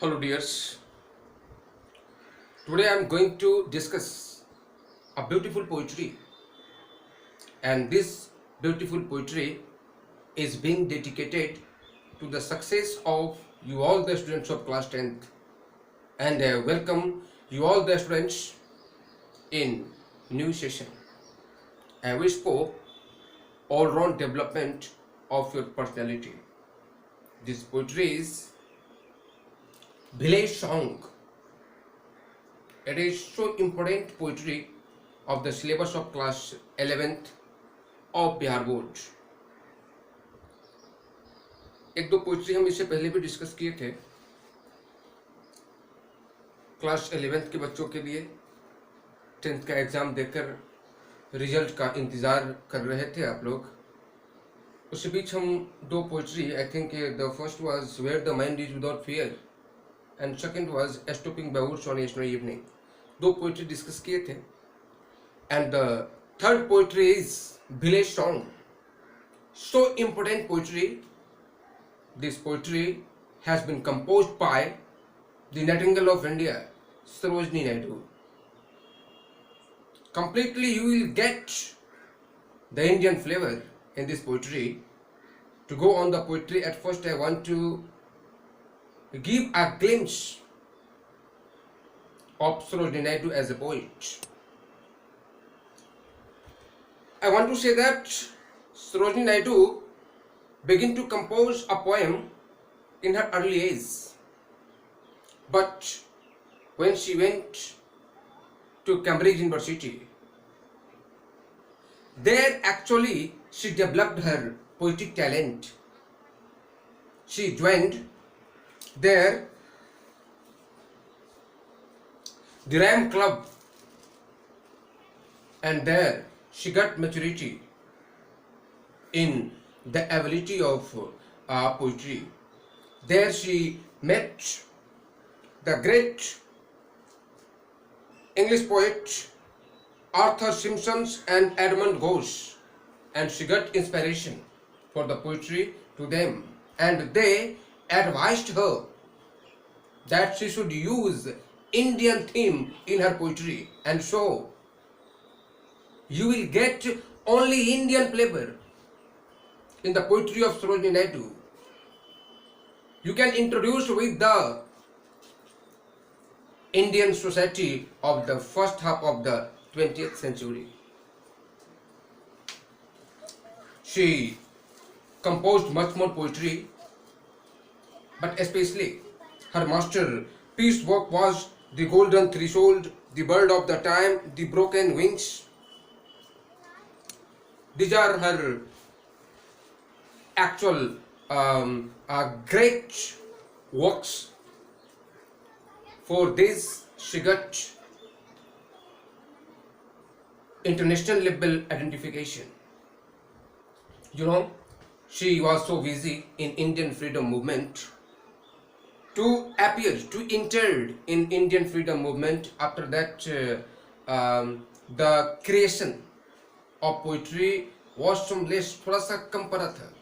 Hello, dears. Today I am going to discuss a beautiful poetry, and this beautiful poetry is being dedicated to the success of you all the students of class 10th, and welcome you all the students in new session. I wish for all-round development of your personality. This poetry is village song. It is so important poetry of the syllabus of class 11th of Bihar board. एक दो poetry हम इससे पहले भी discuss किए थे class 11th के बच्चों के लिए 10th का एग्ज़ाम देकर रिजल्ट का इंतज़ार कर रहे थे आप लोग. उसी बीच हम दो poetry I think the first was where the mind is without fear and second was stopping by woods on a snow evening. दो पोइट्री डिस्कस किए थे. And the third poetry is village song. So important poetry. This poetry has been composed by the Nightingale of India, Sarojini Naidu. Completely you will get the Indian flavor in this poetry. To go on the poetry, at first I want to give a glimpse of Sarojini Naidu as a poet. I want to say that Sarojini Naidu began to compose a poem in her early age, but when she went to Cambridge University, there actually she developed her poetic talent. She joined there the Rhyme Club, and there she got maturity in the ability of poetry. There she met the great English poet Arthur Simpson and Edmund Gosse, and she got inspiration for the poetry to them, and they advised her that she should use Indian theme in her poetry, and so you will get only Indian flavor in the poetry of Sarojini Naidu. You can introduce with the Indian society of the first half of the 20th century. She composed much more poetry, but especially her masterpiece work was The Golden Threshold, The Bird of the Time, The Broken Wings. These are her actual great works. For this, she got international level identification. You know, she was so busy in Indian freedom movement to appear, to enter in Indian freedom movement. After that, the creation of poetry was some less, थोड़ा सा कम पड़ा था.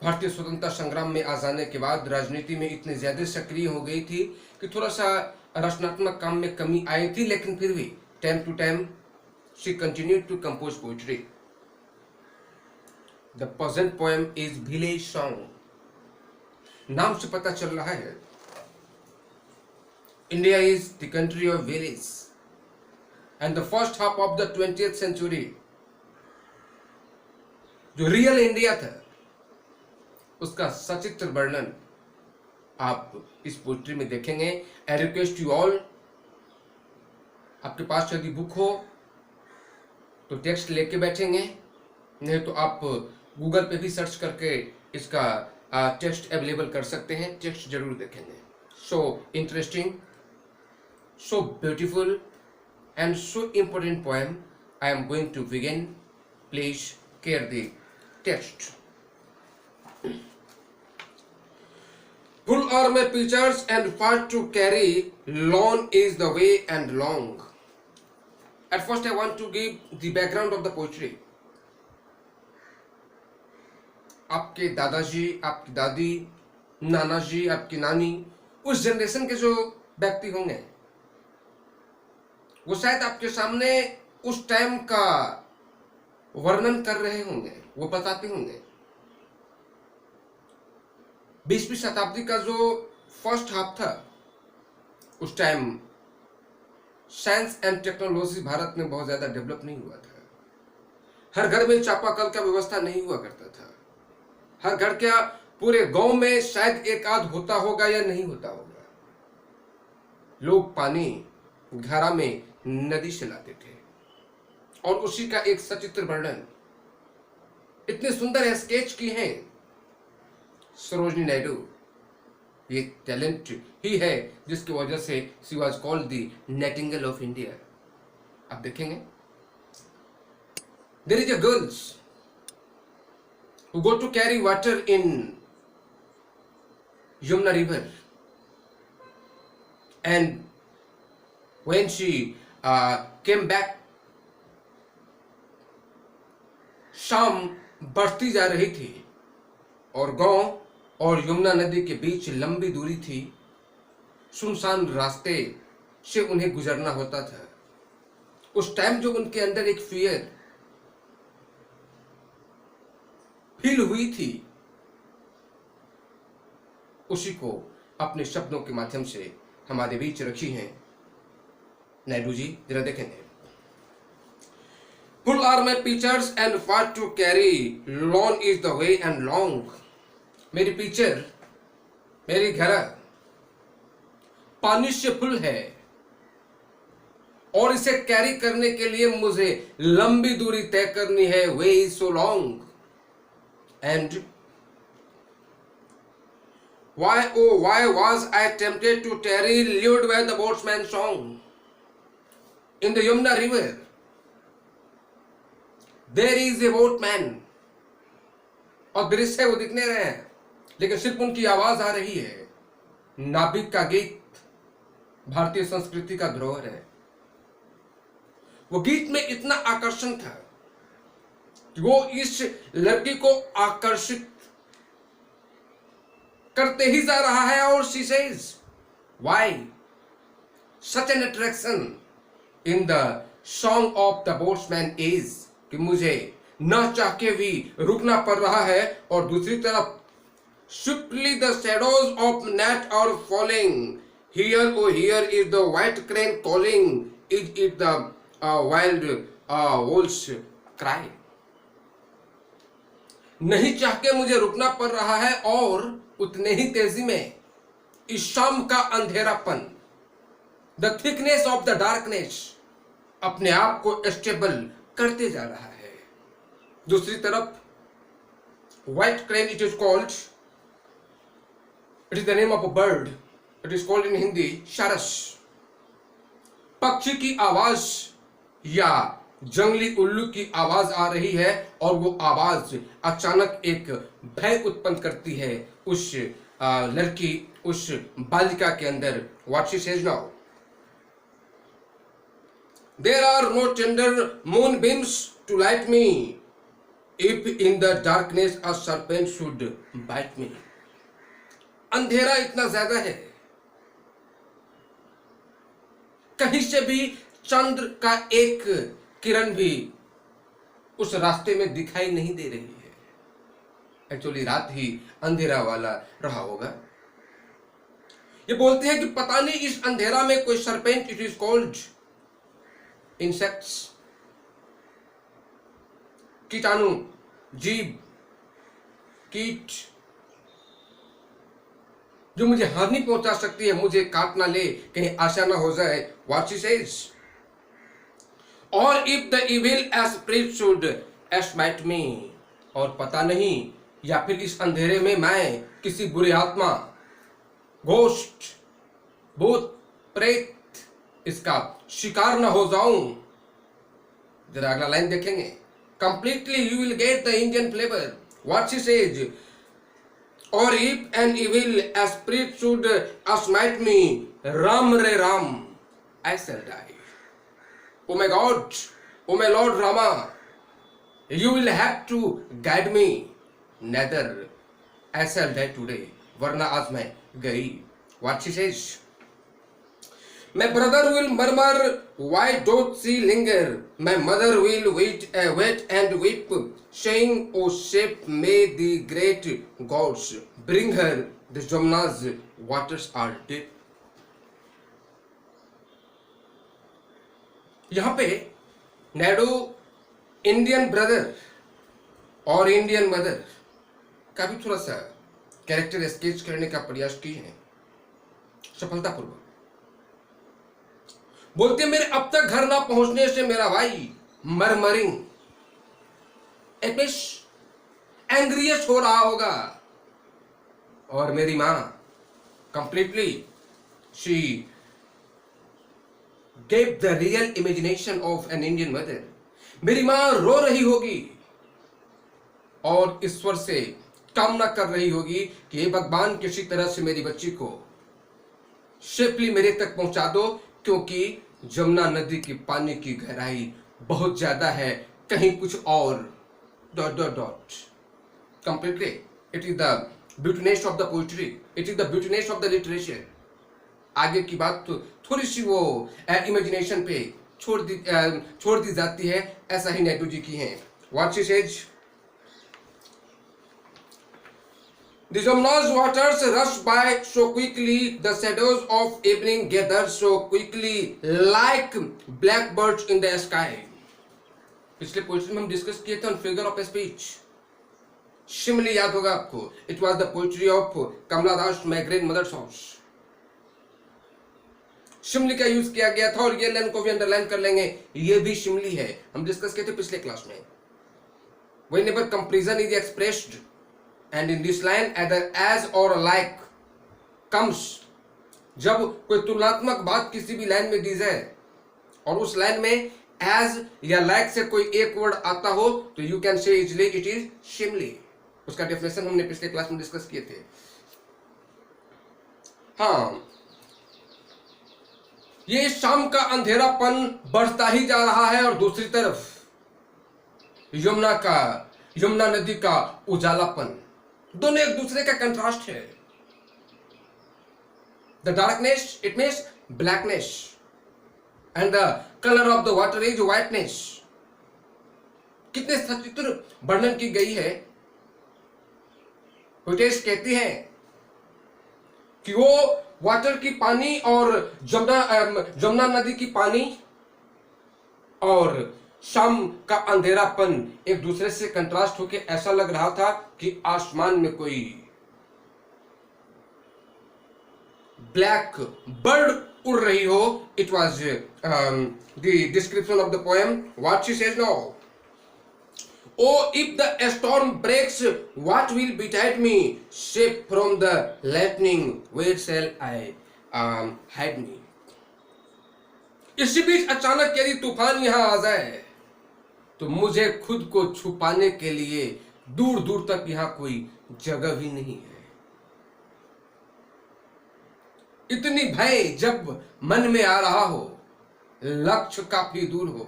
भारतीय स्वतंत्रता संग्राम में आ जाने के बाद राजनीति में इतनी ज्यादा सक्रिय हो गई थी कि थोड़ा सा रचनात्मक काम में कमी आई थी, लेकिन फिर भी time to time she continued to compose poetry. The present poem is village song. नाम से पता चल रहा है India is the country of village. And the first half of the 20th century, जो रियल इंडिया था, उसका सचित्र वर्णन आप इस पोइट्री में देखेंगे. आई रिक्वेस्ट यू ऑल, आपके पास यदि बुक हो तो टेक्स्ट लेके बैठेंगे, नहीं तो आप गूगल पे भी सर्च करके इसका टेक्स्ट अवेलेबल कर सकते हैं. टेक्स्ट जरूर देखेंगे. So interesting, so beautiful and so important poem I am going to begin. Please hear the text. Full are my pictures and far to carry, long is the way and long. At first I want to give the background of the poetry. आपके दादाजी, आपकी दादी, नाना जी, आपकी नानी उस generation के जो व्यक्ति होंगे वो शायद आपके सामने उस टाइम का वर्णन कर रहे होंगे, वो बताते होंगे 20वीं शताब्दी का जो फर्स्ट हाफ था उस time science and technology Bharat में बहुत ज्यादा डेवलप नहीं हुआ था। हर घर में चापाकल का व्यवस्था नहीं हुआ करता था। हर घर क्या पूरे गांव में शायद एक आध होता होगा या नहीं होता होगा। लोग पानी घड़ा में नदी से लाते थे और उसी का एक सचित्र वर्णन इतने सुंदर स्केच की हैं सरोजनी नायडू। ये टैलेंट ही है जिसकी वजह से she was called the nightingale of India. आप देखेंगे there is a girls who go to carry water in Yamuna river, and when she came back, शाम बढ़ती जा रही थी और गांव और यमुना नदी के बीच लंबी दूरी थी। सुनसान रास्ते से उन्हें गुजरना होता था। उस टाइम जो उनके अंदर एक फियर फील हुई थी उसी को अपने शब्दों के माध्यम से हमारे बीच रखी हैं नायडू जी। जरा देखेंगे। Full are my pictures and far to carry, long is the way and long। मेरी पिक्चर मेरी घड़ा पानी से फुल है और इसे कैरी करने के लिए मुझे लंबी दूरी तय करनी है। Way is so long and why was I tempted to tarry, lured by the boatman's song in the Yamuna river? There is a boatman, और दृश्य वो दिखने रहे हैं लेकिन सिर्फ उनकी आवाज आ रही है। नाविक का गीत भारतीय संस्कृति का धरोहर है। वो गीत में इतना आकर्षण था कि वो इस लड़की को आकर्षित करते ही जा रहा है। और she says, why such an attraction in the song of the boatman is, कि मुझे न चाह के भी रुकना पड़ रहा है। और दूसरी तरफ swiftly the shadows of night are falling, here oh here is the white crane calling, is it the wild wolves cry। नहीं चाह के मुझे रुकना पड़ रहा है और उतने ही तेजी में इस शाम का अंधेरापन, the thickness of the darkness, अपने आप को स्टेबल करते जा रहा है। दूसरी तरफ white crane, it is called, it is the name of a bird, it is called in Hindi सारस। पक्षी की आवाज या जंगली उल्लू की आवाज आ रही है और वो आवाज अचानक एक भय उत्पन्न करती है उस लड़की, उस बालिका के अंदर। What she says now, there are no tender moon beams to light me, if in the darkness a serpent should bite me. अंधेरा इतना ज्यादा है, कहीं से भी चंद्र का एक किरण भी उस रास्ते में दिखाई नहीं दे रही है। एक्चुअली रात ही अंधेरा वाला रहा होगा। ये बोलते हैं कि पता नहीं इस अंधेरा में कोई serpent, it is called insects, कीटाणु, जीव, कीट जो मुझे हानि पहुंचा सकती है, मुझे काट ना ले, कहीं आशा ना हो जाए। व्हाट शी सेज, और if the evil spirit should smite me, और पता नहीं या फिर इस अंधेरे में मैं किसी बुरी आत्मा, घोस्ट, भूत, प्रेत इसका शिकार न हो जाऊं। जरा अगला लाइन देखेंगे। Completely you will get the Indian flavour. What she says, और if an evil spirit should smite me, Ram रे Ram, I shall die. Oh my God, oh my lord Rama, you will have to guide me, neither I shall die today, वरना आज मैं गई What she says. My brother will murmur, why don't she linger? My mother will wait and weep, saying, O ship, may the great gods bring her. The Jamna's waters are deep. यहाँ पे नैडो Indian brother और Indian mother का भी थोड़ा सा character sketch करने का प्रयास किए हैं सफलतापूर्वक। बोलते मेरे अब तक घर ना पहुंचने से मेरा भाई मरमरिंग एंग्रियस हो रहा होगा, और मेरी मां completely she gave the real imagination of an Indian mother. मेरी मां रो रही होगी और ईश्वर से कामना कर रही होगी कि हे भगवान किसी तरह से मेरी बच्ची को सेफली मेरे तक पहुंचा दो, क्योंकि जमुना नदी की पानी की गहराई बहुत ज्यादा है, कहीं कुछ और dot dot dot. Completely it is the beautiness of the poetry, it is the beautiness of the literature. आगे की बात तो थोड़ी सी वो इमेजिनेशन पे छोड़ दी जाती है, ऐसा ही नैडू जी की है। What she says, The Jamna's waters rush by so quickly, the shadows of evening gather so quickly, like blackbirds in the sky. पिछले पोइट्री में हम डिस्कस किए थे on figure of speech. Simile याद होगा आपको, it was the poetry of Kamala Das, my great mother's house. Simile का use किया गया था, और ये लाइन को भी अंडरलाइन कर लेंगे, ये भी शिमली है, हम डिस्कस किए थे पिछले क्लास में। Whenever comparison is expressed and in this line either as or like comes, जब कोई तुलनात्मक बात किसी भी लाइन में दी जाए और उस लाइन में as या like से कोई एक वर्ड आता हो, तो you can say easily it is शिमली। उसका डेफिनेशन हमने पिछले क्लास में डिस्कस किए थे। हाँ, ये शाम का अंधेरापन बढ़ता ही जा रहा है, और दूसरी तरफ यमुना नदी का उजालापन, दोनों एक दूसरे का कंट्रास्ट है। The darkness it means blackness and the colour of the water is whiteness. कितने सचित्र वर्णन की गई है। पोइटेस कहती हैं कि वो वाटर की पानी और जमुना नदी की पानी और शाम का अंधेरापन एक दूसरे से कंट्रास्ट होके ऐसा लग रहा था कि आसमान में कोई ब्लैक बर्ड उड़ रही हो। It was the description of the poem. What she says now, Oh, if the storm breaks, what will betide me? Safe from the lightning, where shall I hide me? इसी बीच अचानक यदि तूफान यहां आ जाए, तो मुझे खुद को छुपाने के लिए दूर दूर तक यहां कोई जगह भी नहीं है। इतनी भय जब मन में आ रहा हो, लक्ष्य काफी दूर हो,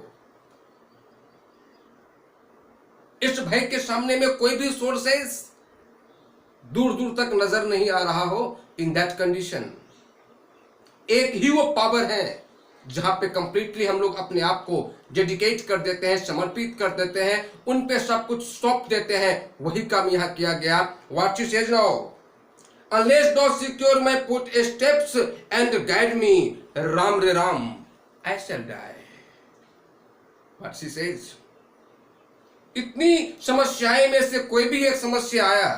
इस भय के सामने में कोई भी सोर्सेस दूर दूर तक नजर नहीं आ रहा हो, इन दैट कंडीशन एक ही वो पावर है जहां पे कंप्लीटली हम लोग अपने आप को डेडिकेट कर देते हैं, समर्पित कर देते हैं, उन पे सब कुछ सौंप देते हैं। वही काम यहां किया गया। What she says now, unless thou secure my footsteps and guide me, Ram रे Ram, I shall die. What she says, इतनी समस्याएं में से कोई भी एक समस्या आया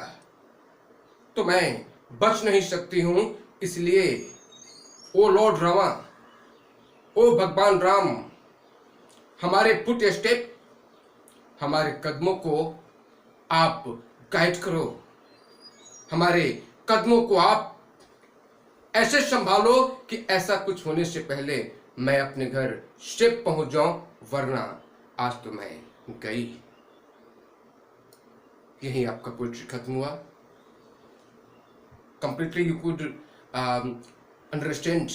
तो मैं बच नहीं सकती हूं, इसलिए ओ लॉर्ड रामा, ओ भगवान राम, हमारे फुट स्टेप, हमारे कदमों को आप गाइड करो, हमारे कदमों को आप ऐसे संभालो कि ऐसा कुछ होने से पहले मैं अपने घर सेफ पहुंच जाऊं, वरना आज तो मैं गई। यही आपका पोइट्री खत्म हुआ। Completely you could understand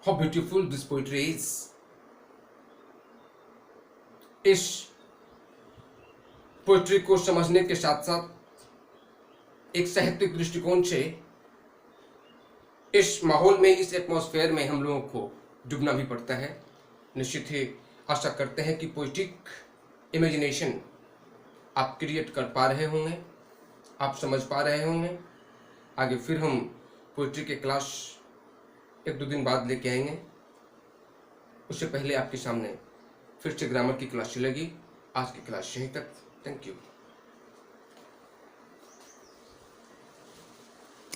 how beautiful this poetry is. इस पोइट्री को समझने के साथ साथ एक साहित्यिक दृष्टिकोण से इस माहौल में, इस एटमॉस्फेयर में हम लोगों को डूबना भी पड़ता है। निश्चित ही आशा करते हैं कि पोइट्रिक इमेजिनेशन आप क्रिएट कर पा रहे होंगे, आप समझ पा रहे होंगे। आगे फिर हम पोइट्री के क्लास 1-2 दिन बाद लेके आएंगे। उससे पहले आपके सामने फिर से ग्रामर की क्लास चलेगी। आज की क्लास यहीं तक। Thank you.